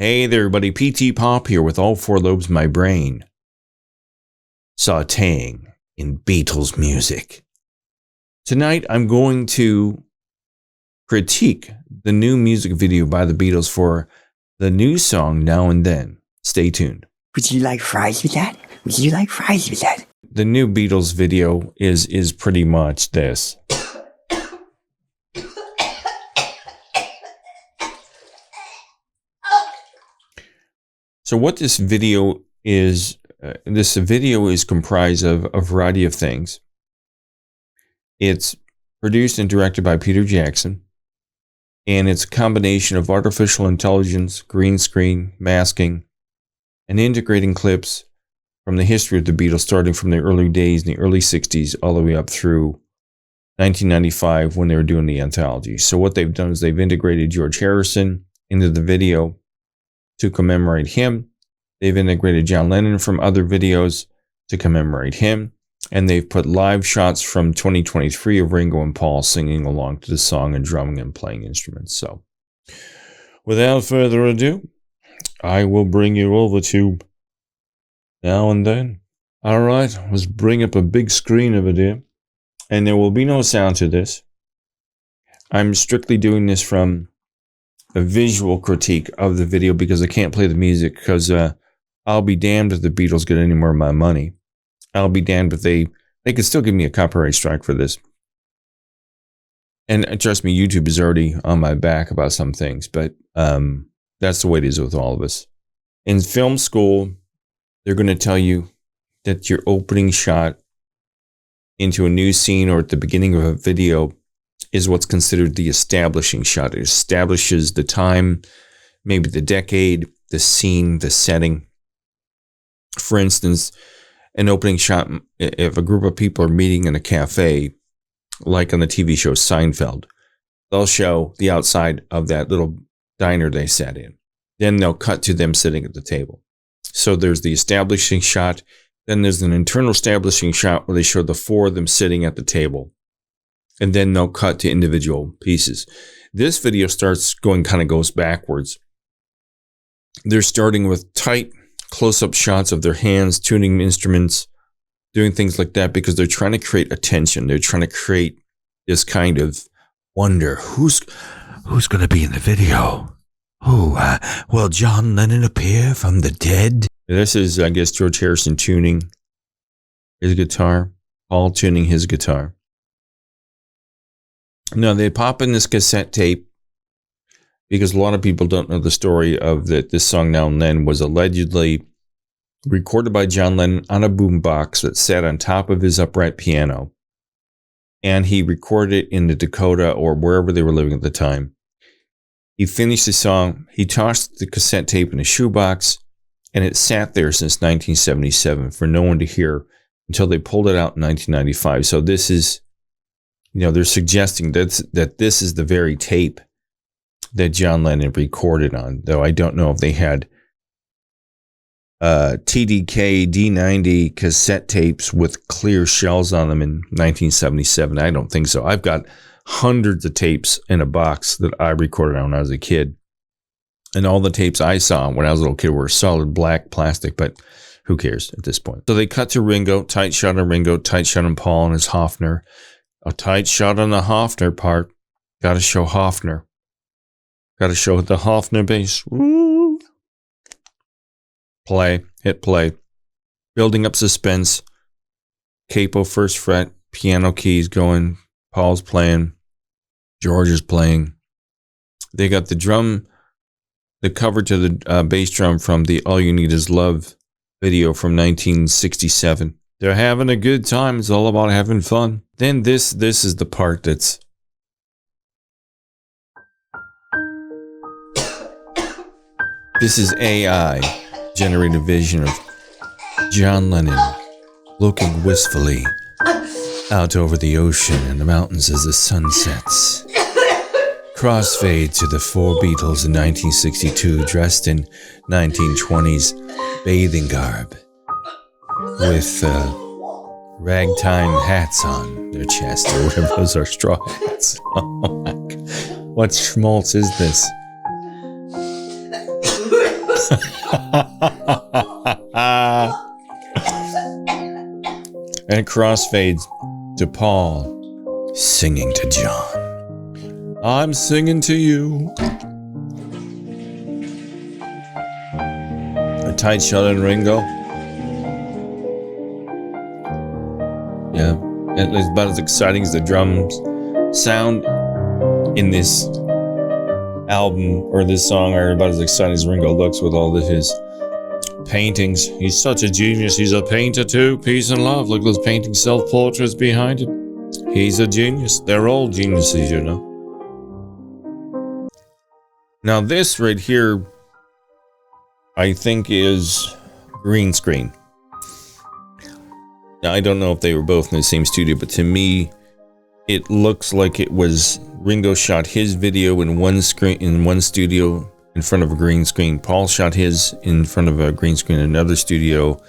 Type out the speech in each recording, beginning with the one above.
Hey there, everybody. PTPOP here with all four lobes of my brain, sautéing in Beatles music. Tonight, I'm going to critique the new music video by the Beatles for the new song Now and Then. Stay tuned. Would you like fries with that? Would you like fries with that? The new Beatles video is pretty much this. So what this video is comprised of a variety of things. It's produced and directed by Peter Jackson, and it's a combination of artificial intelligence, green screen, masking, and integrating clips from the history of the Beatles, starting from the early days in the early 60s all the way up through 1995 when they were doing the anthology. So what they've done is they've integrated George Harrison into the video to commemorate him. They've integrated John Lennon from other videos to commemorate him. And they've put live shots from 2023 of Ringo and Paul singing along to the song and drumming and playing instruments. So without further ado, I will bring you over to Now and Then. All right, let's bring up a big screen over there. And there will be no sound to this. I'm strictly doing this from a visual critique of the video because I can't play the music because I'll be damned if the Beatles get any more of my money. I'll be damned if they could still give me a copyright strike for this. And trust me, YouTube is already on my back about some things, but that's the way it is with all of us. In film school, they're going to tell you that your opening shot into a new scene or at the beginning of a video is what's considered the establishing shot. It establishes the time, maybe the decade, the scene, the setting. For instance, an opening shot, if a group of people are meeting in a cafe, like on the TV show Seinfeld, they'll show the outside of that little diner they sat in. Then they'll cut to them sitting at the table. So there's the establishing shot. Then there's an internal establishing shot where they show the four of them sitting at the table. And then they'll cut to individual pieces. This video goes backwards. They're starting with tight close-up shots of their hands, tuning instruments, doing things like that because they're trying to create attention. They're trying to create this kind of wonder. Who's going to be in the video? Will John Lennon appear from the dead? This is, I guess, George Harrison tuning his guitar, Paul tuning his guitar. No, they pop in this cassette tape because a lot of people don't know the story of that. This song Now and Then was allegedly recorded by John Lennon on a boombox that sat on top of his upright piano. And he recorded it in the Dakota or wherever they were living at the time. He finished the song. He tossed the cassette tape in a shoebox, and it sat there since 1977 for no one to hear until they pulled it out in 1995. So this is, they're suggesting that this is the very tape that John Lennon recorded on, though I don't know if they had TDK D90 cassette tapes with clear shells on them in 1977. I don't think so. I've got hundreds of tapes in a box that I recorded on when I was a kid. And all the tapes I saw when I was a little kid were solid black plastic, but who cares at this point? So they cut to Ringo, tight shot on Ringo, tight shot on Paul and his Hofner. A tight shot on the Hofner part. Got to show Hofner. Got to show the Hofner bass. Woo. Play. Hit play. Building up suspense. Capo first fret. Piano keys going. Paul's playing. George is playing. They got the drum, the cover to the bass drum from the All You Need Is Love video from 1967. They're having a good time. It's all about having fun. Then this is the part that's... This is AI generated vision of John Lennon looking wistfully out over the ocean and the mountains as the sun sets. Crossfade to the four Beatles in 1962 dressed in 1920s bathing garb with ragtime hats on their chest or whatever those are, straw hats. Oh my God. What schmaltz is this? And crossfades to Paul singing to John. I'm singing to you. A tight shot in Ringo. Yeah, it's about as exciting as the drums sound in this album or this song are about as exciting as Ringo looks with all of his paintings. He's such a genius. He's a painter too. Peace and love. Look at those painting self-portraits behind him. He's a genius. They're all geniuses, you know. Now this right here, I think is green screen. Now I don't know if they were both in the same studio, but to me, it looks like it was Ringo shot his video in one studio in front of a green screen. Paul shot his in front of a green screen in another studio,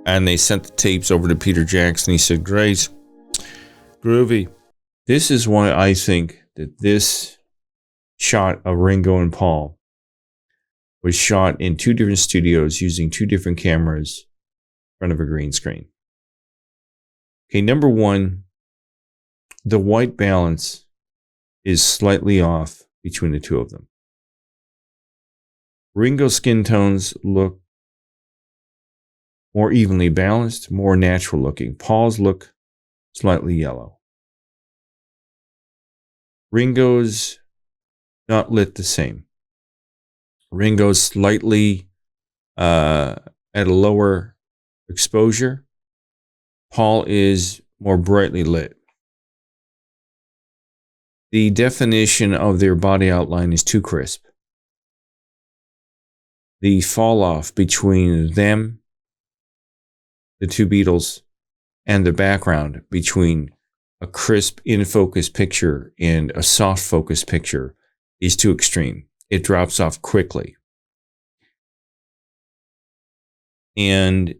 and they sent the tapes over to Peter Jackson. He said, "Great, groovy." This is why I think that this shot of Ringo and Paul was shot in two different studios using two different cameras in front of a green screen. Okay, number one, the white balance is slightly off between the two of them. Ringo's skin tones look more evenly balanced, more natural looking. Paul's look slightly yellow. Ringo's not lit the same. Ringo's slightly at a lower exposure. Paul is more brightly lit. The definition of their body outline is too crisp. The fall off between them, the two Beatles, and the background between a crisp in-focus picture and a soft focus picture is too extreme. It drops off quickly. And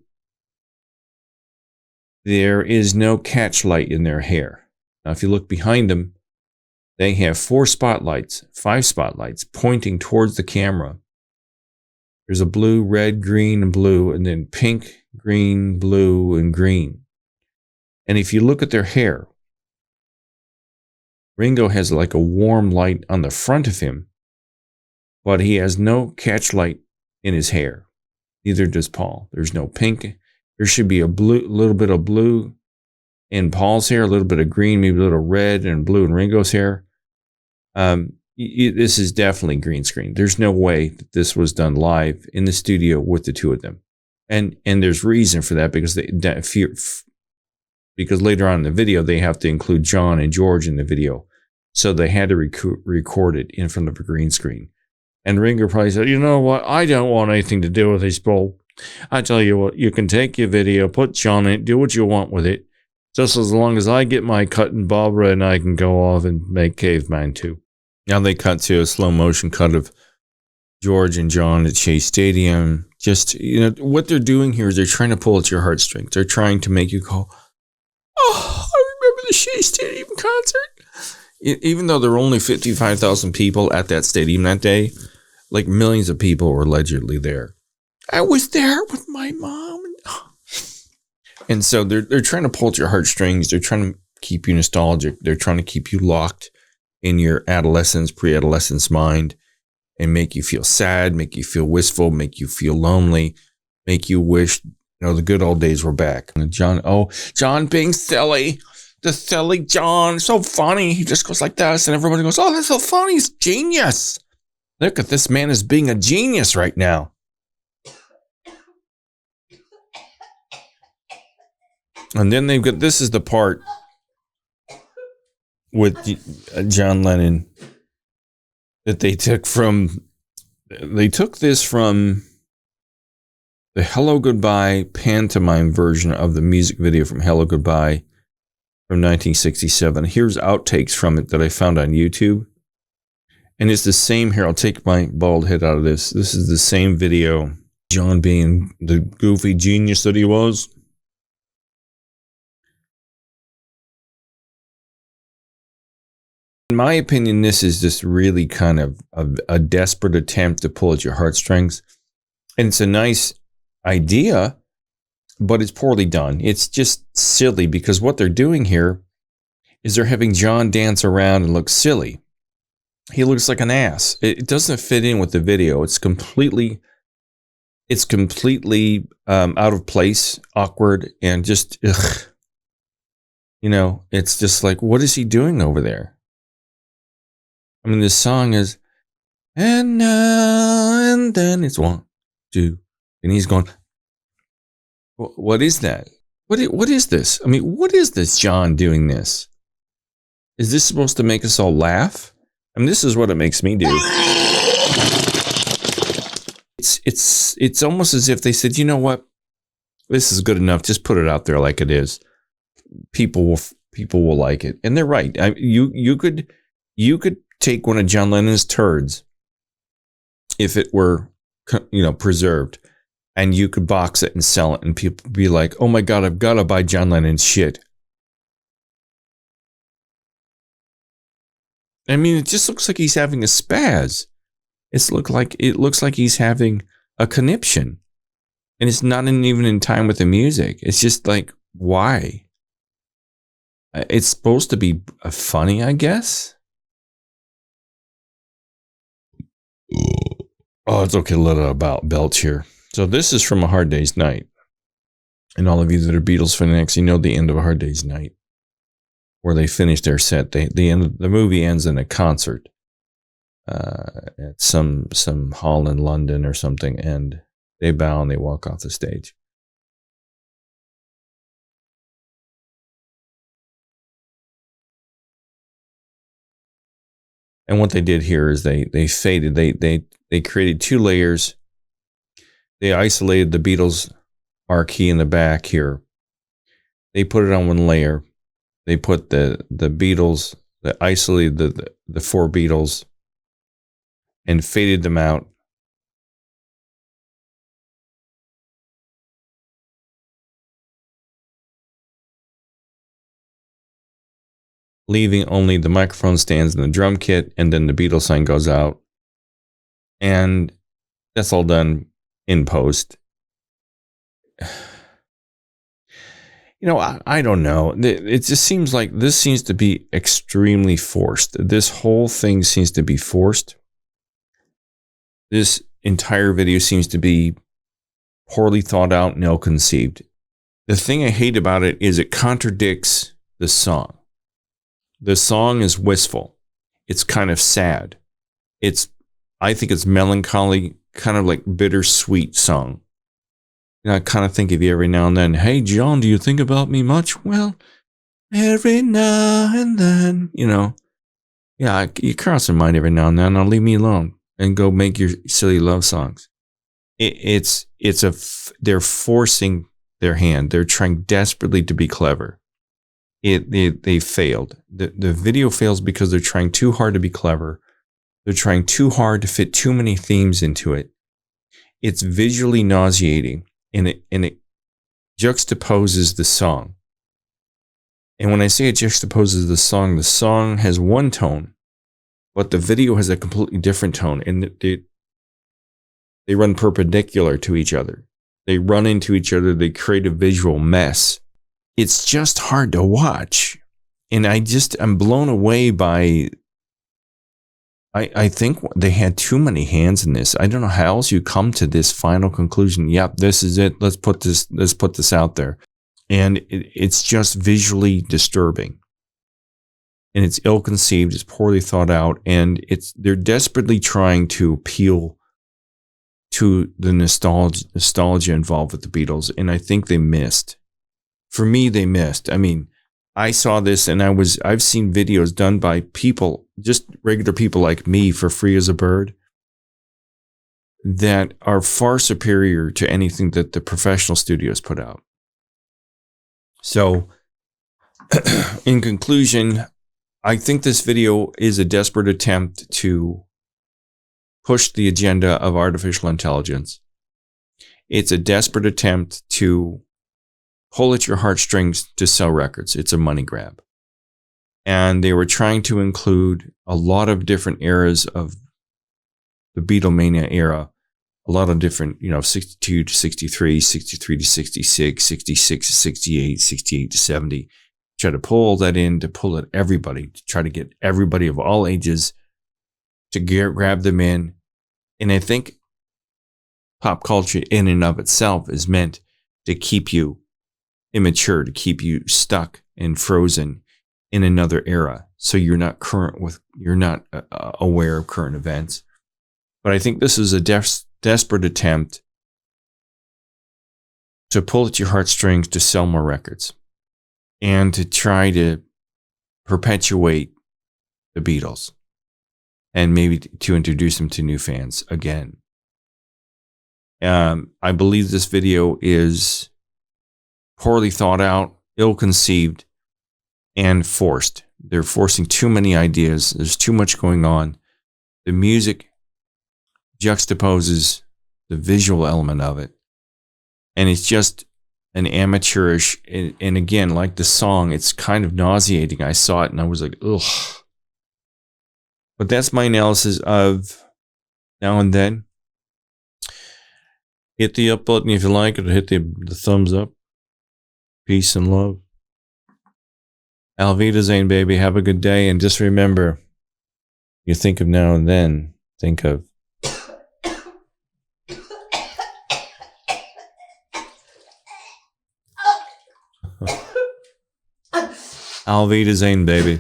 there is no catch light in their hair. Now, if you look behind them, they have 5 spotlights pointing towards the camera. There's a blue, red, green, and blue, and then pink, green, blue, and green. And if you look at their hair, Ringo has like a warm light on the front of him, but he has no catch light in his hair. Neither does Paul. There's no pink. There should be a little bit of blue in Paul's hair, a little bit of green, maybe a little red and blue in Ringo's hair. This is definitely green screen. There's no way that this was done live in the studio with the two of them. And there's reason for that because because later on in the video, they have to include John and George in the video. So they had to record it in front of a green screen. And Ringo probably said, "You know what? I don't want anything to do with this, Paul. I tell you what, you can take your video, put John in it, do what you want with it. Just as long as I get my cut and Barbara and I can go off and make Caveman 2. Now they cut to a slow motion cut of George and John at Shea Stadium. Just, what they're doing here is they're trying to pull at your heartstrings. They're trying to make you go, "Oh, I remember the Shea Stadium concert." Even though there were only 55,000 people at that stadium that day, like millions of people were allegedly there. I was there with my mom. And so they're trying to pull at your heartstrings. They're trying to keep you nostalgic. They're trying to keep you locked in your adolescence, pre-adolescence mind and make you feel sad, make you feel wistful, make you feel lonely, make you wish, the good old days were back. And John being silly. The silly John, so funny. He just goes like this and everybody goes, "Oh, that's so funny. He's genius. Look at this man as being a genius right now." And then they've got, this is the part with John Lennon that they took this from the Hello Goodbye pantomime version of the music video from Hello Goodbye from 1967. Here's outtakes from it that I found on YouTube. And it's the same here. I'll take my bald head out of this. This is the same video. John being the goofy genius that he was. In my opinion, this is just really kind of a desperate attempt to pull at your heartstrings. And it's a nice idea, but it's poorly done. It's just silly because what they're doing here is they're having John dance around and look silly. He looks like an ass. It doesn't fit in with the video. It's completely out of place, awkward, and just, ugh. You know, it's just like, what is he doing over there? I mean, this song is, and now and then it's 1, 2, and he's going, what is that? What is this? I mean, what is this John doing this? Is this supposed to make us all laugh? I mean, this is what it makes me do. It's almost as if they said, you know what? This is good enough. Just put it out there like it is. People will like it, and they're right. You could take one of John Lennon's turds, if it were, preserved, and you could box it and sell it, and people be like, "Oh my God, I've got to buy John Lennon's shit." I mean, it just looks like he's having a spaz. It looks like he's having a conniption, and it's not even in time with the music. It's just like, why? It's supposed to be funny, I guess. Oh, it's okay to let out belch here. So this is from A Hard Day's Night, and all of you that are Beatles fanatics, you know the end of A Hard Day's Night, where they finish their set. The movie ends in a concert at some hall in London or something, and they bow and they walk off the stage. And what they did here is they faded. They created 2 layers. They isolated the Beatles marquee in the back here. They put it on one layer. They put the Beatles, they isolated the 4 Beatles and faded them out. Leaving only the microphone stands and the drum kit, and then the Beatles sign goes out. And that's all done in post. You know, I don't know. It just seems like this seems to be extremely forced. This whole thing seems to be forced. This entire video seems to be poorly thought out and ill-conceived. The thing I hate about it is it contradicts the song. The song is wistful. It's kind of sad. I think it's melancholy, kind of like bittersweet song. I kind of think of you every now and then. Hey, John, do you think about me much? Well, every now and then, Yeah, you cross your mind every now and then. Now leave me alone and go make your silly love songs. They're forcing their hand. They're trying desperately to be clever. They failed. The video fails because they're trying too hard to be clever. They're trying too hard to fit too many themes into it. It's visually nauseating, and it juxtaposes the song. And when I say it juxtaposes the song has one tone, but the video has a completely different tone, and they run perpendicular to each other. They run into each other. They create a visual mess. It's just hard to watch. And I'm blown away by, I think they had too many hands in this. I don't know how else you come to this final conclusion. Yep, this is it. Let's put this out there. And it's just visually disturbing. And it's ill-conceived, it's poorly thought out, and they're desperately trying to appeal to the nostalgia involved with the Beatles, and I think they missed. For me, they missed. I mean, I saw this, and I've seen videos done by people, just regular people like me, for free as a bird, that are far superior to anything that the professional studios put out. So, in conclusion, I think this video is a desperate attempt to push the agenda of artificial intelligence. It's a desperate attempt to pull at your heartstrings to sell records. It's a money grab. And they were trying to include a lot of different eras of the Beatlemania era a lot of different, 62 to 63, 63 to 66, 66 to 68, 68 to 70. Try to pull that in, to pull at everybody, to try to get everybody of all ages to grab them in. And I think pop culture in and of itself is meant to keep you immature, to keep you stuck and frozen in another era. So you're not aware of current events. But I think this is a desperate attempt to pull at your heartstrings to sell more records and to try to perpetuate the Beatles and maybe to introduce them to new fans again. I believe this video is poorly thought out, ill-conceived, and forced. They're forcing too many ideas. There's too much going on. The music juxtaposes the visual element of it. And it's just an amateurish, and again, like the song, it's kind of nauseating. I saw it and I was like, ugh. But that's my analysis of Now and Then. Hit the up button if you like it, or hit the thumbs up. Peace and love. Alvida Zane, baby. Have a good day. And just remember, you think of Now and Then, think of Alvida Zane, baby.